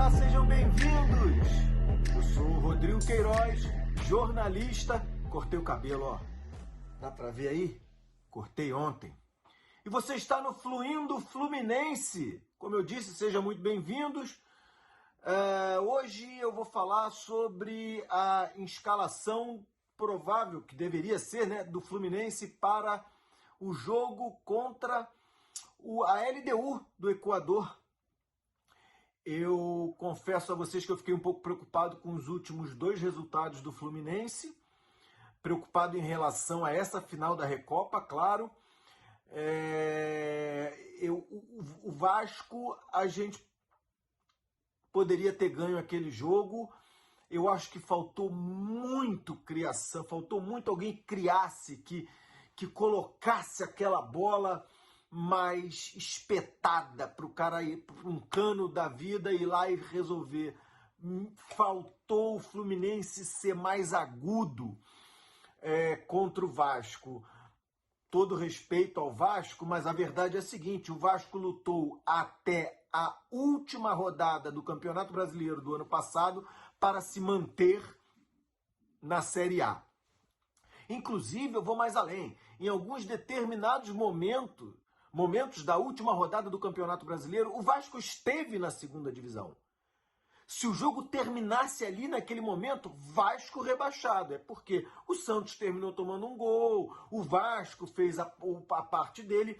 Olá, sejam bem-vindos! Eu sou o Rodrigo Queiroz, jornalista. Cortei o cabelo, ó. Dá pra ver aí? Cortei ontem. E você está no Fluindo Fluminense. Como eu disse, sejam muito bem-vindos. Hoje eu vou falar sobre a escalação provável, que deveria ser, né, do Fluminense para o jogo contra a LDU do Equador. Eu confesso a vocês que eu fiquei um pouco preocupado com os últimos dois resultados do Fluminense, preocupado em relação a essa final da Recopa, claro. O Vasco, a gente poderia ter ganho aquele jogo. Eu acho que faltou muito criação, faltou muito alguém que criasse, que colocasse aquela bola mais espetada para o cara ir para um cano da vida e ir lá e resolver. Faltou o Fluminense ser mais agudo contra o Vasco. Todo respeito ao Vasco, mas a verdade é a seguinte: o Vasco lutou até a última rodada do Campeonato Brasileiro do ano passado para se manter na Série A. Inclusive, eu vou mais além. Em alguns determinados momentos da última rodada do Campeonato Brasileiro, o Vasco esteve na segunda divisão. Se o jogo terminasse ali naquele momento, Vasco rebaixado. É porque o Santos terminou tomando um gol, o Vasco fez a parte dele,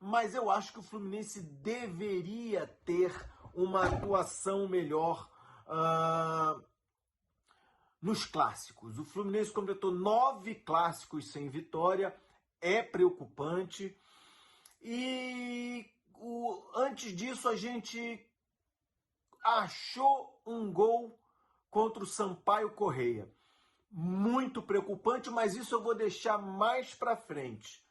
mas eu acho que o Fluminense deveria ter uma atuação melhor nos clássicos. O Fluminense completou 9 clássicos sem vitória, é preocupante. E antes disso a gente achou um gol contra o Sampaio Corrêa. Muito preocupante, mas isso eu vou deixar mais para frente.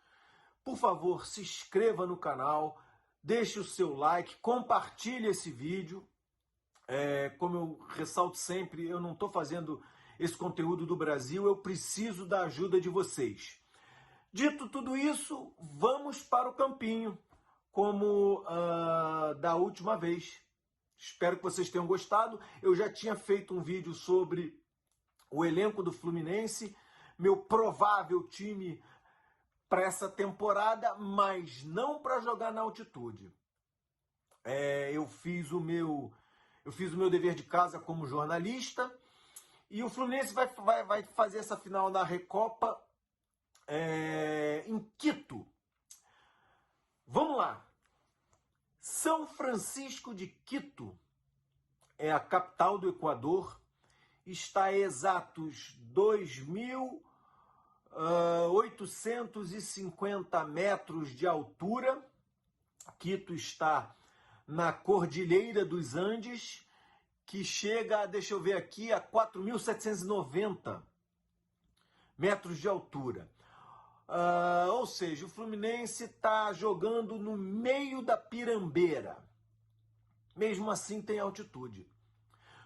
Por favor, se inscreva no canal, deixe o seu like, compartilhe esse vídeo. Como eu ressalto sempre, eu não estou fazendo esse conteúdo do Brasil, eu preciso da ajuda de vocês. Dito tudo isso, vamos para o campinho, como da última vez. Espero que vocês tenham gostado. Eu já tinha feito um vídeo sobre o elenco do Fluminense, meu provável time para essa temporada, mas não para jogar na altitude. Eu fiz o meu dever de casa como jornalista, e o Fluminense vai fazer essa final da Recopa em Quito. Vamos lá. São Francisco de Quito é a capital do Equador. Está a exatos 2.850 metros de altura. Quito está na Cordilheira dos Andes, que chega, deixa eu ver aqui, a 4.790 metros de altura. Ou seja, o Fluminense está jogando no meio da pirambeira. Mesmo assim tem altitude.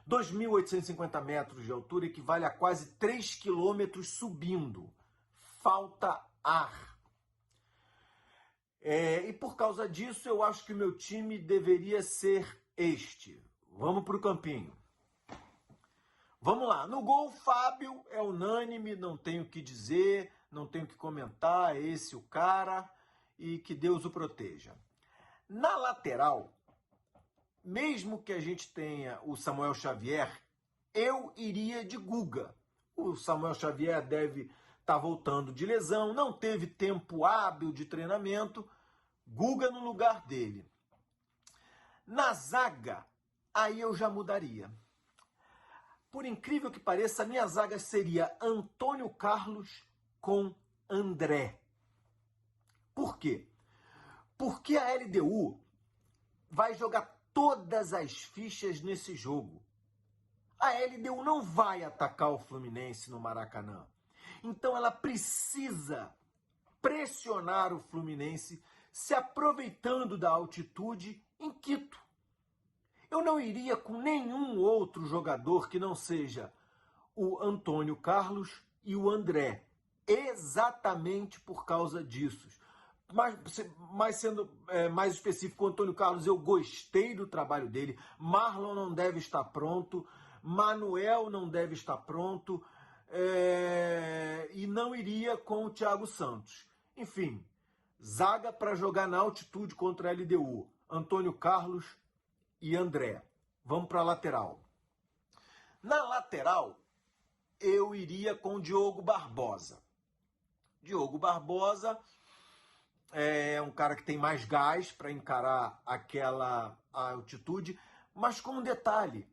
2.850 metros de altura equivale a quase 3 quilômetros subindo. Falta ar. E por causa disso eu acho que o meu time deveria ser este. Vamos para o campinho. Vamos lá. No gol, Fábio é unânime, não tenho o que dizer, não tenho o que comentar, é esse o cara, e que Deus o proteja. Na lateral, mesmo que a gente tenha o Samuel Xavier, eu iria de Guga. O Samuel Xavier deve estar voltando de lesão, não teve tempo hábil de treinamento. Guga no lugar dele. Na zaga, aí eu já mudaria. Por incrível que pareça, a minha zaga seria Antônio Carlos com André. Por quê? Porque a LDU vai jogar todas as fichas nesse jogo. A LDU não vai atacar o Fluminense no Maracanã. Então ela precisa pressionar o Fluminense se aproveitando da altitude em Quito. Eu não iria com nenhum outro jogador que não seja o Antônio Carlos e o André. Exatamente por causa disso. sendo mais específico, o Antônio Carlos, eu gostei do trabalho dele. Marlon não deve estar pronto. Manuel não deve estar pronto. E não iria com o Thiago Santos. Enfim, zaga para jogar na altitude contra a LDU. Antônio Carlos e André. Vamos para a lateral. Na lateral, eu iria com o Diogo Barbosa. Diogo Barbosa é um cara que tem mais gás para encarar aquela altitude, mas com um detalhe.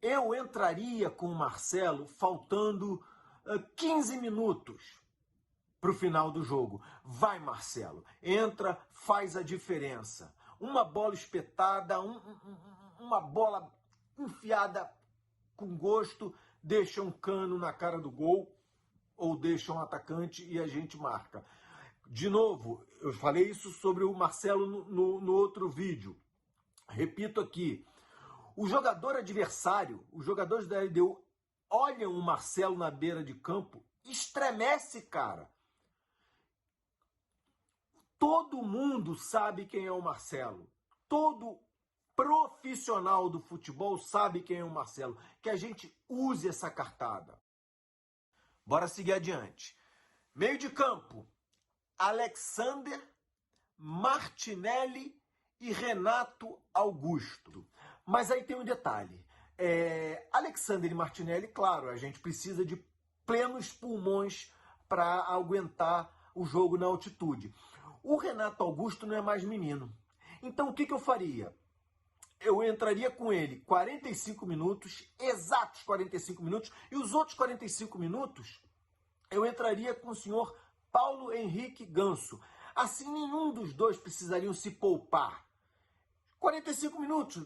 Eu entraria com o Marcelo faltando 15 minutos para o final do jogo. Vai, Marcelo, entra, faz a diferença. Uma bola espetada, uma bola enfiada com gosto, deixa um cano na cara do gol ou deixa um atacante e a gente marca. De novo, eu falei isso sobre o Marcelo no outro vídeo. Repito aqui, o jogador adversário, os jogadores da LDU olham o Marcelo na beira de campo, estremece, cara. Todo mundo sabe quem é o Marcelo. Todo profissional do futebol sabe quem é o Marcelo. Que a gente use essa cartada. Bora seguir adiante. Meio de campo, Alexander, Martinelli e Renato Augusto. Mas aí tem um detalhe. Alexander e Martinelli, claro, a gente precisa de plenos pulmões para aguentar o jogo na altitude. O Renato Augusto não é mais menino. Então o que eu faria? Eu entraria com ele 45 minutos, exatos 45 minutos, e os outros 45 minutos eu entraria com o senhor Paulo Henrique Ganso. Assim, nenhum dos dois precisariam se poupar. 45 minutos,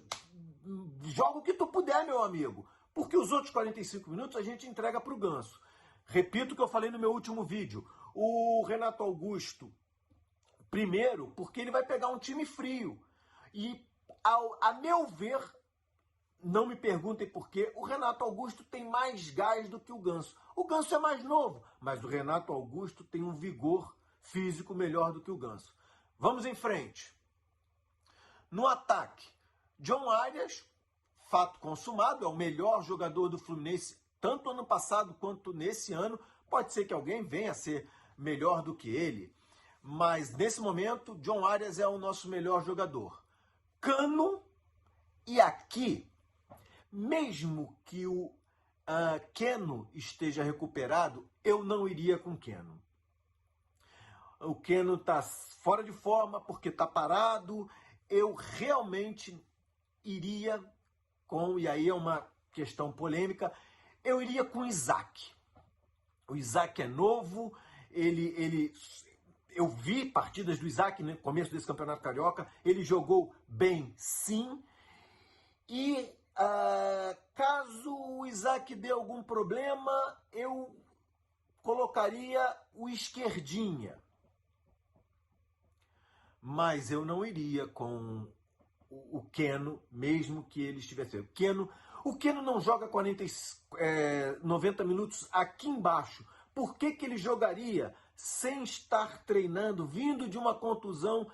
joga o que tu puder, meu amigo. Porque os outros 45 minutos a gente entrega para o Ganso. Repito o que eu falei no meu último vídeo. O Renato Augusto, primeiro, porque ele vai pegar um time frio. E, a meu ver, não me perguntem por quê, o Renato Augusto tem mais gás do que o Ganso. O Ganso é mais novo, mas o Renato Augusto tem um vigor físico melhor do que o Ganso. Vamos em frente. No ataque, John Arias, fato consumado, é o melhor jogador do Fluminense, tanto ano passado quanto nesse ano. Pode ser que alguém venha a ser melhor do que ele, mas nesse momento, John Arias é o nosso melhor jogador. Cano, e aqui, mesmo que o Keno esteja recuperado, eu não iria com Keno. O Keno está fora de forma porque está parado. Eu realmente iria com, e aí é uma questão polêmica, eu iria com o Isaac. O Isaac é novo, eu vi partidas do Isaac no começo desse Campeonato Carioca, ele jogou bem sim, e caso o Isaac dê algum problema, eu colocaria o Esquerdinha. Mas eu não iria com o Keno, mesmo que ele estivesse. O Keno não joga 90 minutos aqui embaixo. Por que ele jogaria sem estar treinando, vindo de uma contusão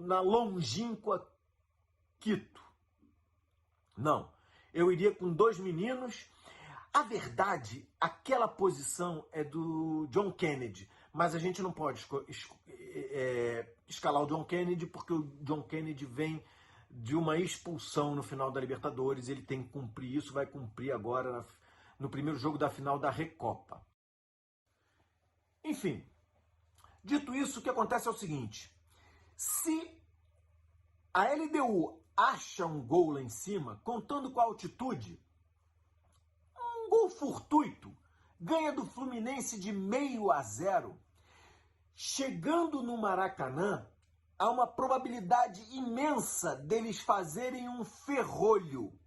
na longínqua Quito? Não. Eu iria com dois meninos. A verdade, aquela posição é do John Kennedy, mas a gente não pode escalar o John Kennedy porque o John Kennedy vem de uma expulsão no final da Libertadores, ele tem que cumprir isso, vai cumprir agora no primeiro jogo da final da Recopa. Enfim, dito isso, o que acontece é o seguinte: se a LDU acha um gol lá em cima, contando com a altitude, um gol fortuito, ganha do Fluminense de 0,5-0, chegando no Maracanã, há uma probabilidade imensa deles fazerem um ferrolho.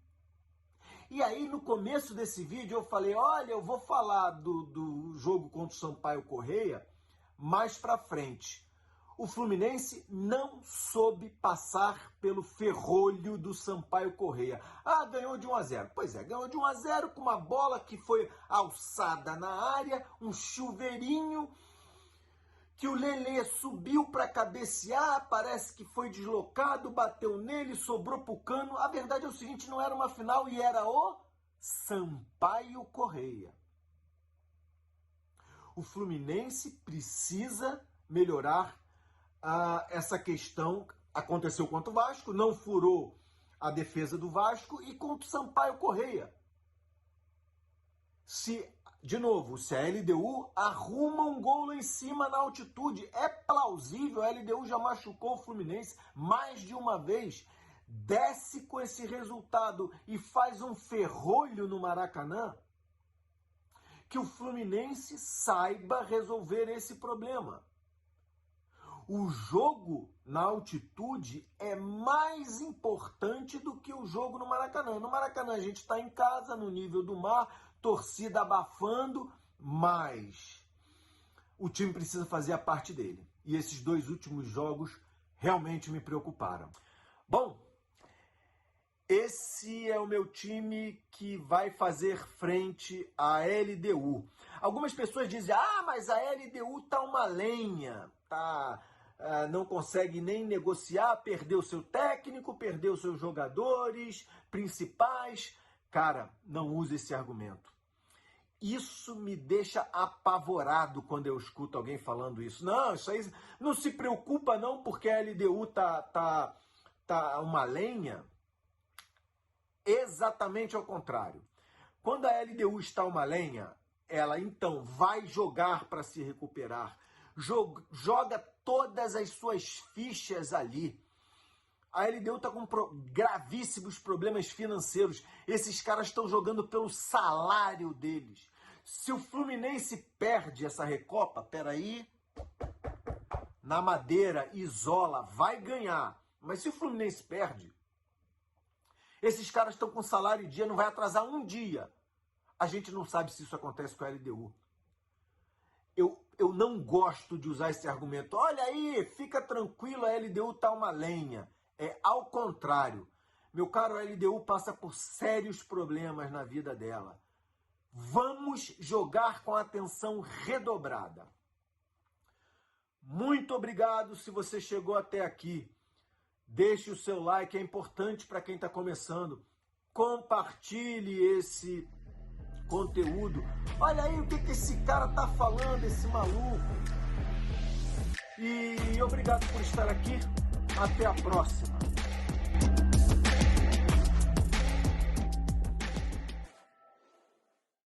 E aí, no começo desse vídeo, eu falei, olha, eu vou falar do jogo contra o Sampaio Corrêa mais pra frente. O Fluminense não soube passar pelo ferrolho do Sampaio Corrêa. Ganhou de 1-0. Pois é, ganhou de 1-0 com uma bola que foi alçada na área, um chuveirinho, que o Lelê subiu para cabecear, parece que foi deslocado, bateu nele, sobrou pro Cano. A verdade é o seguinte, não era uma final e era o Sampaio Corrêa. O Fluminense precisa melhorar essa questão. Aconteceu contra o Vasco, não furou a defesa do Vasco e contra o Sampaio Corrêa. De novo, se a LDU arruma um gol lá em cima na altitude, é plausível, a LDU já machucou o Fluminense mais de uma vez, desce com esse resultado e faz um ferrolho no Maracanã, que o Fluminense saiba resolver esse problema. O jogo na altitude é mais importante do que o jogo no Maracanã. No Maracanã a gente está em casa, no nível do mar, torcida abafando, mas o time precisa fazer a parte dele. E esses 2 últimos jogos realmente me preocuparam. Bom, esse é o meu time que vai fazer frente à LDU. Algumas pessoas dizem, mas a LDU tá uma lenha, não consegue nem negociar, perdeu seu técnico, perdeu seus jogadores principais. Cara, não use esse argumento. Isso me deixa apavorado quando eu escuto alguém falando isso. Não, isso aí não se preocupa não, porque a LDU tá uma lenha. Exatamente ao contrário. Quando a LDU está uma lenha, ela então vai jogar para se recuperar. Joga todas as suas fichas ali. A LDU está com gravíssimos problemas financeiros. Esses caras estão jogando pelo salário deles. Se o Fluminense perde essa Recopa, peraí, na Madeira, Isola, vai ganhar. Mas se o Fluminense perde, esses caras estão com salário em dia, não vai atrasar um dia. A gente não sabe se isso acontece com a LDU. Eu não gosto de usar esse argumento. Olha aí, fica tranquilo, a LDU tá uma lenha. É ao contrário. Meu caro, a LDU passa por sérios problemas na vida dela. Vamos jogar com atenção redobrada. Muito obrigado se você chegou até aqui. Deixe o seu like, é importante para quem está começando. Compartilhe esse conteúdo. Olha aí o que esse cara tá falando, esse maluco. E obrigado por estar aqui. Até a próxima.